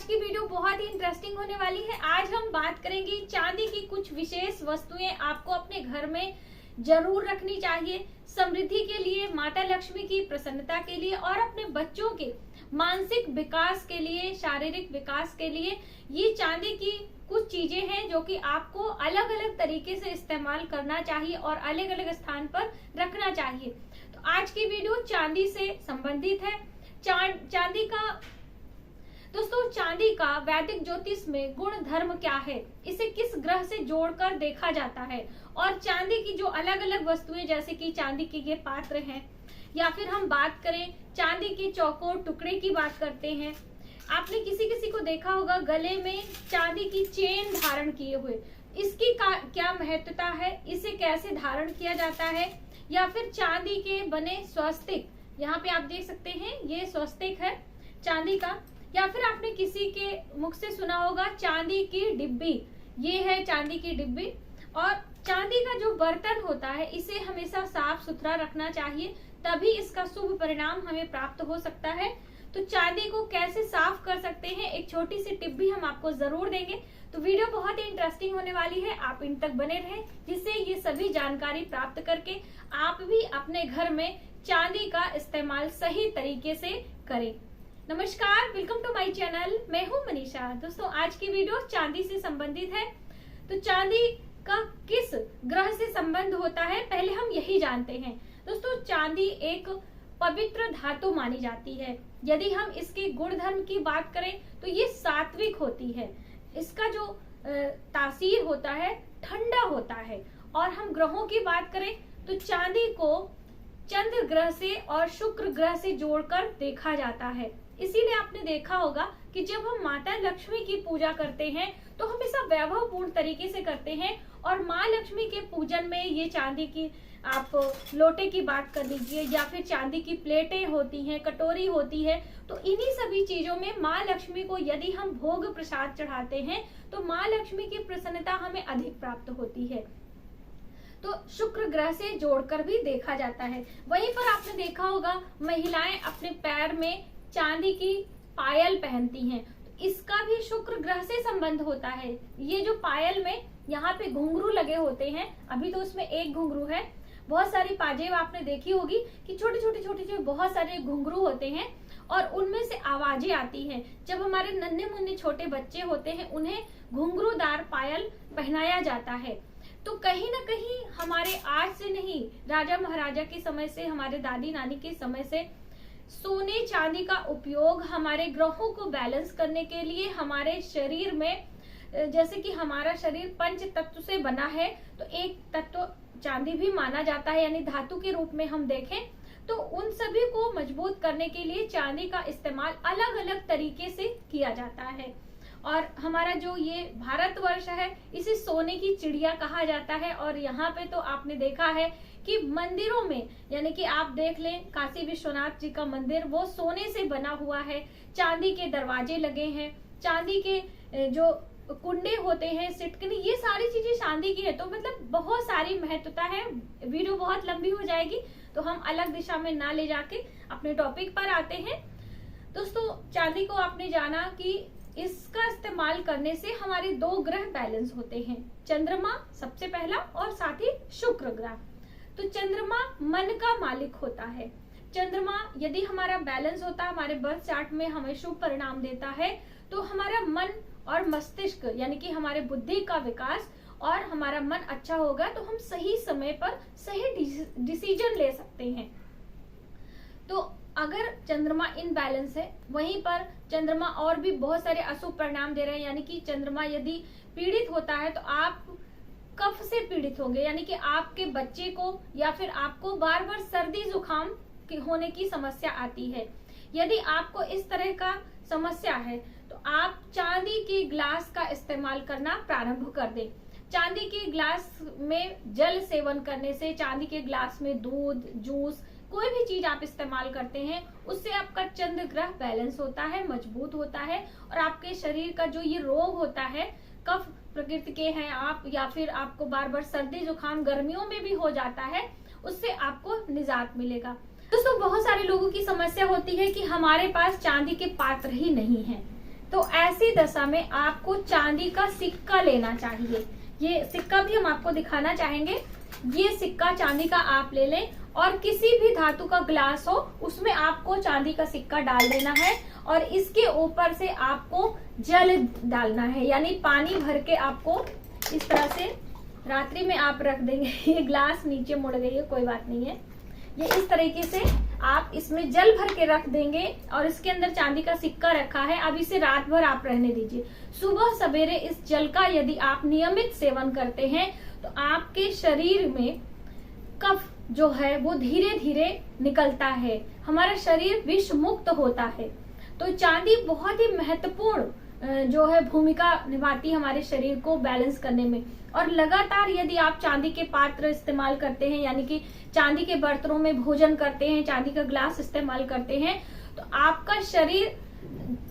की वीडियो बहुत ही इंटरेस्टिंग होने वाली है। आज हम बात करेंगे चांदी की कुछ विशेष वस्तुएं आपको अपने घर में जरूर रखनी चाहिए, समृद्धि के लिए, माता लक्ष्मी की प्रसन्नता के लिए और अपने बच्चों के मानसिक विकास के लिए, शारीरिक विकास के लिए। ये चांदी की कुछ चीजें हैं जो कि आपको अलग अलग तरीके से इस्तेमाल करना चाहिए और अलग अलग स्थान पर रखना चाहिए। तो आज की वीडियो चांदी से संबंधित है। चांदी का वैदिक ज्योतिष में गुण धर्म क्या है, इसे किस ग्रह से जोड़कर देखा जाता है, और चांदी की जो अलग अलग वस्तुएं जैसे कि चांदी के ये पात्र हैं, या फिर हम बात करें चांदी के चौकोर टुकड़े की बात करते हैं। आपने किसी किसी को देखा होगा गले में चांदी की चेन धारण किए हुए, इसकी क्या महत्वता है, इसे कैसे धारण किया जाता है। या फिर चांदी के बने स्वस्तिक, यहाँ पे आप देख सकते हैं ये स्वस्तिक है चांदी का। या फिर आपने किसी के मुख से सुना होगा चांदी की डिब्बी, ये है चांदी की डिब्बी। और चांदी का जो बर्तन होता है इसे हमेशा साफ सुथरा रखना चाहिए, तभी इसका शुभ परिणाम हमें प्राप्त हो सकता है। तो चांदी को कैसे साफ कर सकते हैं, एक छोटी सी टिप भी हम आपको जरूर देंगे। तो वीडियो बहुत ही इंटरेस्टिंग होने वाली है, आप इन तक बने रहें, जिससे ये सभी जानकारी प्राप्त करके आप भी अपने घर में चांदी का इस्तेमाल सही तरीके से करें। नमस्कार, वेलकम टू माय चैनल, मैं हूं मनीषा। दोस्तों आज की वीडियो चांदी से संबंधित है। तो चांदी का किस ग्रह से संबंध होता है, पहले हम यही जानते हैं। दोस्तों चांदी एक पवित्र धातु मानी जाती है। यदि हम इसके गुण धर्म की बात करें तो ये सात्विक होती है। इसका जो तासीर होता है ठंडा होता है। और हम ग्रहों की बात करें तो चांदी को चंद्र ग्रह से और शुक्र ग्रह से जोड़कर देखा जाता है। इसीलिए आपने देखा होगा कि जब हम माता लक्ष्मी की पूजा करते हैं तो हमेशा वैभवपूर्ण तरीके से करते हैं। और माँ लक्ष्मी के पूजन में ये चांदी की आप लोटे की बात कर लीजिए, या फिर चांदी की प्लेटें होती हैं, कटोरी होती है, तो इन्हीं सभी चीजों में माँ लक्ष्मी को यदि हम भोग प्रसाद चढ़ाते हैं तो माँ लक्ष्मी की प्रसन्नता हमें अधिक प्राप्त होती है। तो शुक्र ग्रह से जोड़कर भी देखा जाता है। वहीं पर आपने देखा होगा महिलाएं अपने पैर में चांदी की पायल पहनती हैं, तो इसका भी शुक्र ग्रह से संबंध होता है। ये जो पायल में यहाँ पे घुंघरू लगे होते हैं, अभी तो उसमें एक घुंघरू है, बहुत सारी पाजेब आपने देखी होगी कि छोटे छोटे बहुत सारे घुंघरू होते हैं और उनमें से आवाजें आती हैं। जब हमारे नन्हे मुन्ने छोटे बच्चे होते हैं उन्हें घुंघरूदार पायल पहनाया जाता है। तो कहीं ना कहीं हमारे आज से नहीं, राजा महाराजा के समय से, हमारे दादी नानी के समय से सोने चांदी का उपयोग हमारे ग्रहों को बैलेंस करने के लिए, हमारे शरीर में, जैसे कि हमारा शरीर पंच तत्व से बना है तो एक तत्व चांदी भी माना जाता है, यानी धातु के रूप में हम देखें तो उन सभी को मजबूत करने के लिए चांदी का इस्तेमाल अलग अलग तरीके से किया जाता है। और हमारा जो ये भारतवर्ष है इसे सोने की चिड़िया कहा जाता है। और यहाँ पे तो आपने देखा है कि मंदिरों में, यानी कि आप देख लें काशी विश्वनाथ जी का मंदिर, वो सोने से बना हुआ है, चांदी के दरवाजे लगे हैं, चांदी के जो कुंडे होते हैं, सिटकनी, ये सारी चीजें चांदी की है। तो मतलब बहुत सारी महत्वता है। वीडियो बहुत लंबी हो जाएगी तो हम अलग दिशा में ना ले जाके अपने टॉपिक पर आते हैं। दोस्तों चांदी को आपने जाना कि इसका इस्तेमाल करने से हमारे दो ग्रह बैलेंस होते हैं, चंद्रमा सबसे पहला और साथ ही शुक्र ग्रह। तो चंद्रमा मन का मालिक होता है। चंद्रमा यदि हमारा बैलेंस होता है, हमारे बर्थ चार्ट में हमें शुभ परिणाम देता है, तो हमारा मन और मस्तिष्क, यानी कि हमारे बुद्धि का विकास और हमारा मन अच्छा होगा तो हम सही समय पर सही डिसीजन ले सकते हैं। तो अगर चंद्रमा इन बैलेंस है, वहीं पर चंद्रमा और भी बहुत सारे अशुभ परिणाम दे रहे हैं, यानी कि चंद्रमा यदि पीड़ित होता है तो आप कफ से पीड़ित होंगे, यानी कि आपके बच्चे को या फिर आपको बार बार सर्दी जुकाम होने की समस्या आती है। यदि आपको इस तरह का समस्या है तो आप चांदी के ग्लास का इस्तेमाल करना प्रारंभ कर दें। चांदी के ग्लास में जल सेवन करने से, चांदी के ग्लास में दूध, जूस, कोई भी चीज आप इस्तेमाल करते हैं उससे आपका चंद्र ग्रह बैलेंस होता है, मजबूत होता है। और आपके शरीर का जो ये रोग होता है, कफ प्रकृति के हैं आप, या फिर आपको बार बार सर्दी जुकाम गर्मियों में भी हो जाता है, उससे आपको निजात मिलेगा। दोस्तों बहुत सारे लोगों की समस्या होती है कि हमारे पास चांदी के पात्र ही नहीं है। तो ऐसी दशा में आपको चांदी का सिक्का लेना चाहिए। ये सिक्का भी हम आपको दिखाना चाहेंगे। ये सिक्का चांदी का आप ले लें और किसी भी धातु का ग्लास हो उसमें आपको चांदी का सिक्का डाल देना है और इसके ऊपर से आपको जल डालना है, यानी पानी भर के आपको इस तरह से रात्रि में आप रख देंगे। ये ग्लास नीचे मुड़ गई है, कोई बात नहीं है। ये इस तरीके से आप इसमें जल भर के रख देंगे और इसके अंदर चांदी का सिक्का रखा है। अब इसे रात भर आप रहने दीजिए। सुबह सवेरे इस जल का यदि आप नियमित सेवन करते हैं तो आपके शरीर में कफ जो है वो धीरे धीरे निकलता है, हमारा शरीर विष मुक्त होता है। तो चांदी बहुत ही महत्वपूर्ण जो है भूमिका निभाती है हमारे शरीर को बैलेंस करने में। और लगातार यदि आप चांदी के पात्र इस्तेमाल करते हैं, यानी कि चांदी के बर्तनों में भोजन करते हैं, चांदी का ग्लास इस्तेमाल करते हैं, तो आपका शरीर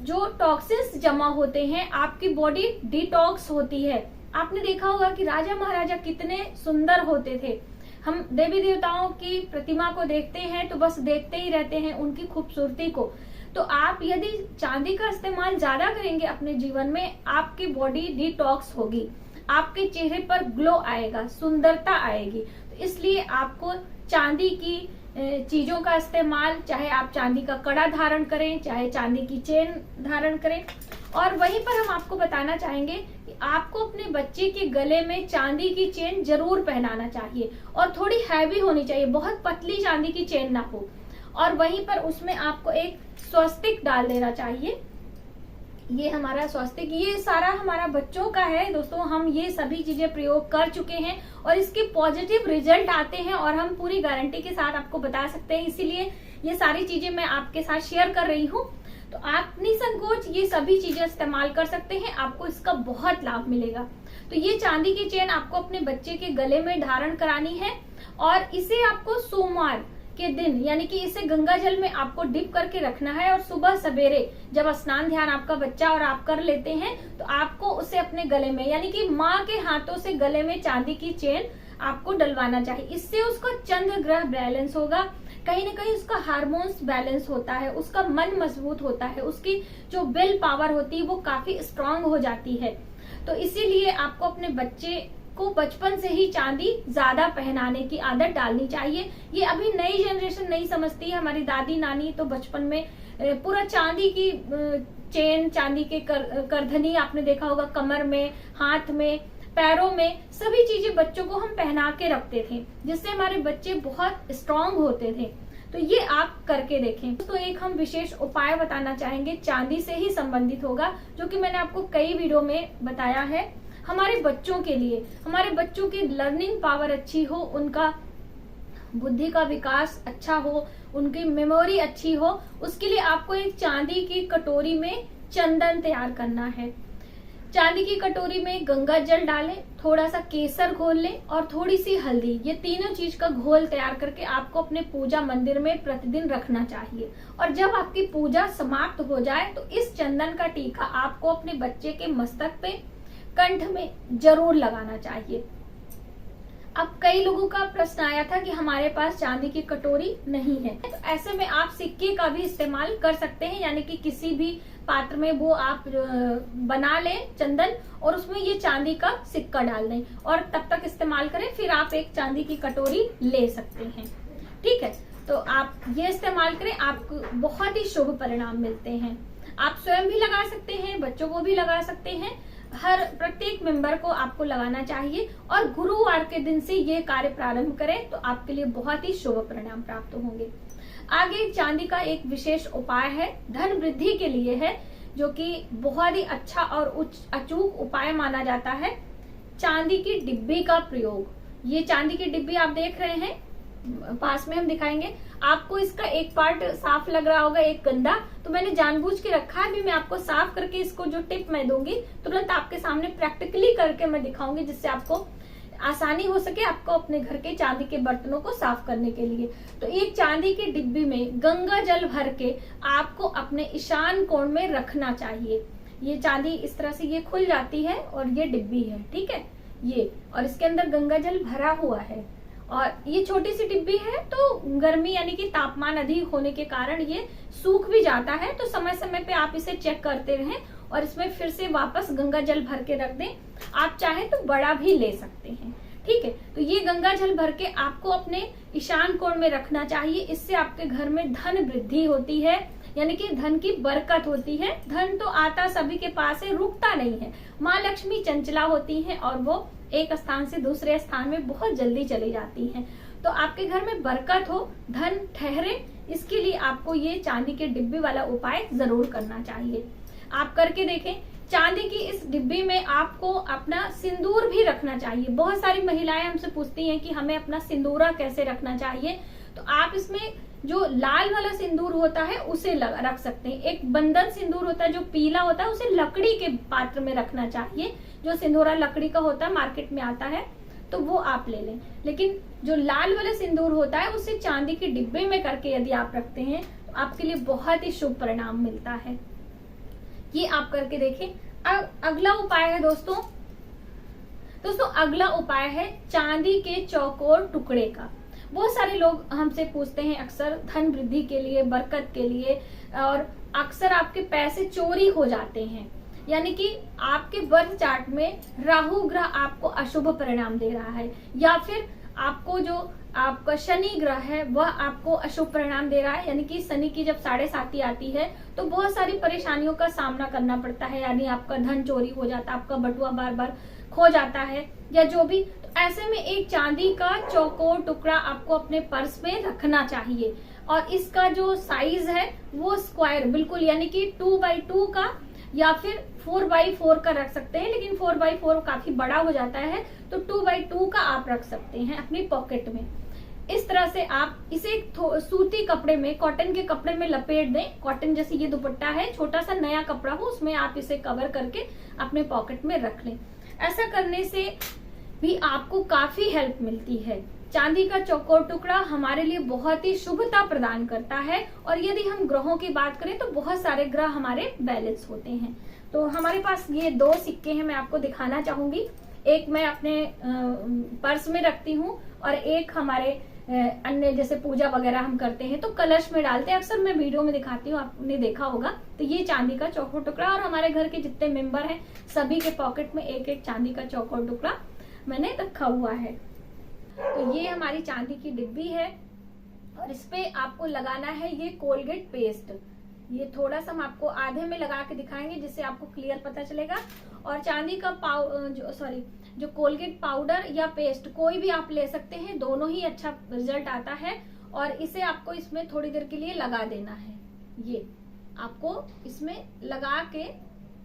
जो टॉक्सिन्स जमा होते हैं, आपकी बॉडी डिटॉक्स होती है। आपने देखा होगा कि राजा महाराजा कितने सुंदर होते थे। हम देवी देवताओं की प्रतिमा को देखते हैं तो बस देखते ही रहते हैं उनकी खूबसूरती को। तो आप यदि चांदी का इस्तेमाल ज्यादा करेंगे अपने जीवन में, आपकी बॉडी डिटॉक्स होगी, आपके चेहरे पर ग्लो आएगा, सुंदरता आएगी। तो इसलिए आपको चांदी की चीजों का इस्तेमाल, चाहे आप चांदी का कड़ा धारण करें, चाहे चांदी की चेन धारण करें। और वहीं पर हम आपको बताना चाहेंगे कि आपको अपने बच्चे के गले में चांदी की चेन जरूर पहनाना चाहिए और थोड़ी हैवी होनी चाहिए, बहुत पतली चांदी की चेन ना हो। और वहीं पर उसमें आपको एक स्वस्तिक डाल देना चाहिए। ये हमारा स्वस्तिक, ये सारा हमारा बच्चों का है दोस्तों। हम ये सभी चीजें प्रयोग कर चुके हैं और इसके पॉजिटिव रिजल्ट आते हैं और हम पूरी गारंटी के साथ आपको बता सकते हैं। इसीलिए ये सारी चीजें मैं आपके साथ शेयर कर रही हूँ। तो आप निसंकोच ये सभी चीजें इस्तेमाल कर सकते हैं, आपको इसका बहुत लाभ मिलेगा। तो ये चांदी की चेन आपको अपने बच्चे के गले में धारण करानी है और इसे आपको सोमवार के दिन, यानी कि इसे गंगा जल में आपको डिप करके रखना है और सुबह सवेरे जब स्नान ध्यान आपका बच्चा और आप कर लेते हैं तो आपको उसे अपने गले में, यानी कि माँ के हाथों से गले में चांदी की चेन आपको डलवाना चाहिए। इससे उसका चंद्र ग्रह बैलेंस होगा, कहीं ना कहीं उसका हार्मोन्स बैलेंस होता है, उसका मन मजबूत होता है, उसकी जो विल पावर होती है वो काफी स्ट्रांग हो जाती है। तो इसीलिए आपको अपने बच्चे को बचपन से ही चांदी ज्यादा पहनाने की आदत डालनी चाहिए। ये अभी नई जनरेशन नहीं समझती है। हमारी दादी नानी तो बचपन में पूरा चांदी की चेन, चांदी के करधनी आपने देखा होगा, कमर में, हाथ में, पैरों में, सभी चीजें बच्चों को हम पहना के रखते थे, जिससे हमारे बच्चे बहुत स्ट्रांग होते थे। तो ये आप करके देखें। तो एक हम विशेष उपाय बताना चाहेंगे, चांदी से ही संबंधित होगा, जो कि मैंने आपको कई वीडियो में बताया है। हमारे बच्चों के लिए, हमारे बच्चों की लर्निंग पावर अच्छी हो, उनका बुद्धि का विकास अच्छा हो, उनकी मेमोरी अच्छी हो, उसके लिए आपको एक चांदी की कटोरी में चंदन तैयार करना है। चांदी की कटोरी में गंगा जल डालें, थोड़ा सा केसर घोल लें और थोड़ी सी हल्दी, ये तीनों चीज का घोल तैयार करके आपको अपने पूजा मंदिर में प्रतिदिन रखना चाहिए। और जब आपकी पूजा समाप्त हो जाए तो इस चंदन का टीका आपको अपने बच्चे के मस्तक पे, कंठ में जरूर लगाना चाहिए। अब कई लोगों का प्रश्न आया था कि हमारे पास चांदी की कटोरी नहीं है, तो ऐसे में आप सिक्के का भी इस्तेमाल कर सकते हैं, यानी कि किसी भी पात्र में वो आप बना लें चंदन और उसमें ये चांदी का सिक्का डाल दें और तब तक इस्तेमाल करें। फिर आप एक चांदी की कटोरी ले सकते हैं। ठीक है, तो आप ये इस्तेमाल करें, आपको बहुत ही शुभ परिणाम मिलते हैं। आप स्वयं भी लगा सकते हैं, बच्चों को भी लगा सकते हैं, हर प्रत्येक मेंबर को आपको लगाना चाहिए और गुरुवार के दिन से ये कार्य प्रारंभ करें तो आपके लिए बहुत ही शुभ परिणाम प्राप्त होंगे। आगे चांदी का एक विशेष उपाय है, धन वृद्धि के लिए है, जो कि बहुत ही अच्छा और अचूक उपाय माना जाता है। चांदी की डिब्बी का प्रयोग। ये चांदी की डिब्बी आप देख रहे हैं, पास में हम दिखाएंगे आपको। इसका एक पार्ट साफ लग रहा होगा, एक गंदा, तो मैंने जानबूझ के रखा है। अभी मैं आपको साफ करके इसको जो टिप मैं दूंगी तुरंत आपके सामने प्रैक्टिकली करके मैं दिखाऊंगी, जिससे आपको आसानी हो सके आपको अपने घर के चांदी के बर्तनों को साफ करने के लिए। तो एक चांदी की डिब्बी में गंगा जल भर के आपको अपने ईशान कोण में रखना चाहिए। ये चांदी इस तरह से ये खुल जाती है और ये डिब्बी है, ठीक है ये, और इसके अंदर गंगा जल भरा हुआ है और ये छोटी सी डिब्बी है तो गर्मी यानी कि तापमान अधिक होने के कारण ये सूख भी जाता है, तो समय समय पे आप इसे चेक करते रहें और इसमें फिर से वापस गंगा जल भर के रख दें। आप चाहें तो बड़ा भी ले सकते हैं, ठीक है। तो ये गंगा जल भर के आपको अपने ईशान कोण में रखना चाहिए। इससे आपके घर में धन वृद्धि होती है, यानी कि धन की बरकत होती है। धन तो आता सभी के पास है, रुकता नहीं है। माँ लक्ष्मी चंचला होती है और वो एक स्थान से दूसरे स्थान में बहुत जल्दी चली जाती हैं। तो आपके घर में बरकत हो, धन ठहरे, इसके लिए आपको ये चांदी के डिब्बे वाला उपाय जरूर करना चाहिए। आप करके देखें। चांदी की इस डिब्बी में आपको अपना सिंदूर भी रखना चाहिए। बहुत सारी महिलाएं हमसे पूछती हैं कि हमें अपना सिंदूरा कैसे रखना चाहिए, तो आप इसमें जो लाल वाला सिंदूर होता है उसे रख सकते हैं। एक बंधन सिंदूर होता है जो पीला होता है, उसे लकड़ी के पात्र में रखना चाहिए। जो सिंदूरा लकड़ी का होता है मार्केट में आता है तो वो आप ले लें, लेकिन जो लाल वाला सिंदूर होता है उसे चांदी के डिब्बे में करके यदि आप रखते हैं तो आपके लिए बहुत ही शुभ परिणाम मिलता है। ये आप करके देखें। अगला उपाय है दोस्तों अगला उपाय है चांदी के चौकोर टुकड़े का। बहुत सारे लोग हमसे पूछते हैं अक्सर धन वृद्धि के लिए, बरकत के लिए, और अक्सर आपके पैसे चोरी हो जाते हैं, यानी कि आपके बर्थ चार्ट में राहु ग्रह आपको अशुभ परिणाम दे रहा है, या फिर आपको जो आपका शनि ग्रह है वह आपको अशुभ परिणाम दे रहा है, यानी कि शनि की जब 7.5 आती है तो बहुत सारी परेशानियों का सामना करना पड़ता है, यानी आपका धन चोरी हो जाता है, आपका बटुआ बार बार खो जाता है या जो भी। तो ऐसे में एक चांदी का चौकोर टुकड़ा आपको अपने पर्स में रखना चाहिए, और इसका जो साइज है वो स्क्वायर बिल्कुल, यानी कि 2x2 का या फिर 4x4 का रख सकते हैं, लेकिन 4x4 काफी बड़ा हो जाता है तो 2x2 का आप रख सकते हैं अपनी पॉकेट में। इस तरह से आप इसे सूती कपड़े में, कॉटन के कपड़े में लपेट दें। कॉटन जैसे ये दुपट्टा है, छोटा सा नया कपड़ा हो, उसमें आप इसे कवर करके अपने पॉकेट में रख लें। ऐसा करने से भी आपको काफी हेल्प मिलती है। चांदी का चौकोर टुकड़ा हमारे लिए बहुत ही शुभता प्रदान करता है, और यदि हम ग्रहों की बात करें तो बहुत सारे ग्रह हमारे बैलेंस होते हैं। तो हमारे पास ये 2 सिक्के हैं, मैं आपको दिखाना चाहूंगी। एक मैं अपने पर्स में रखती हूँ और एक हमारे अन्य जैसे पूजा वगैरह हम करते हैं तो कलश में डालते हैं, अक्सर मैं वीडियो में दिखाती हूँ, आपने देखा होगा। तो ये चांदी का चौकोर टुकड़ा, और हमारे घर के जितने मेंबर हैं सभी के पॉकेट में एक एक चांदी का चौकोर टुकड़ा मैंने रखा हुआ है। तो ये हमारी चांदी की डिब्बी है, और इस पे आपको लगाना है ये कोलगेट पेस्ट। ये थोड़ा सा हम आपको आधे में लगा के दिखाएंगे जिससे आपको क्लियर पता चलेगा। और चांदी का जो कोलगेट पाउडर या पेस्ट कोई भी आप ले सकते हैं, दोनों ही अच्छा रिजल्ट आता है। और इसे आपको इसमें थोड़ी देर के लिए लगा देना है। ये आपको इसमें लगा के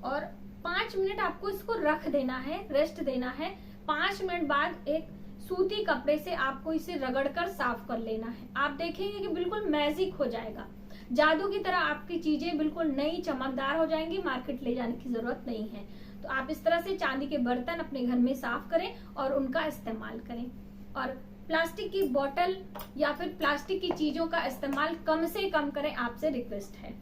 और 5 मिनट आपको इसको रख देना है, रेस्ट देना है। 5 मिनट बाद एक सूती कपड़े से आपको इसे रगड़कर साफ कर लेना है। आप देखेंगे कि बिल्कुल मैजिक हो जाएगा, जादू की तरह आपकी चीजें बिल्कुल नई चमकदार हो जाएंगी, मार्केट ले जाने की जरूरत नहीं है। तो आप इस तरह से चांदी के बर्तन अपने घर में साफ करें और उनका इस्तेमाल करें। और प्लास्टिक की बोतल या फिर प्लास्टिक की चीजों का इस्तेमाल कम से कम करें, आपसे रिक्वेस्ट है।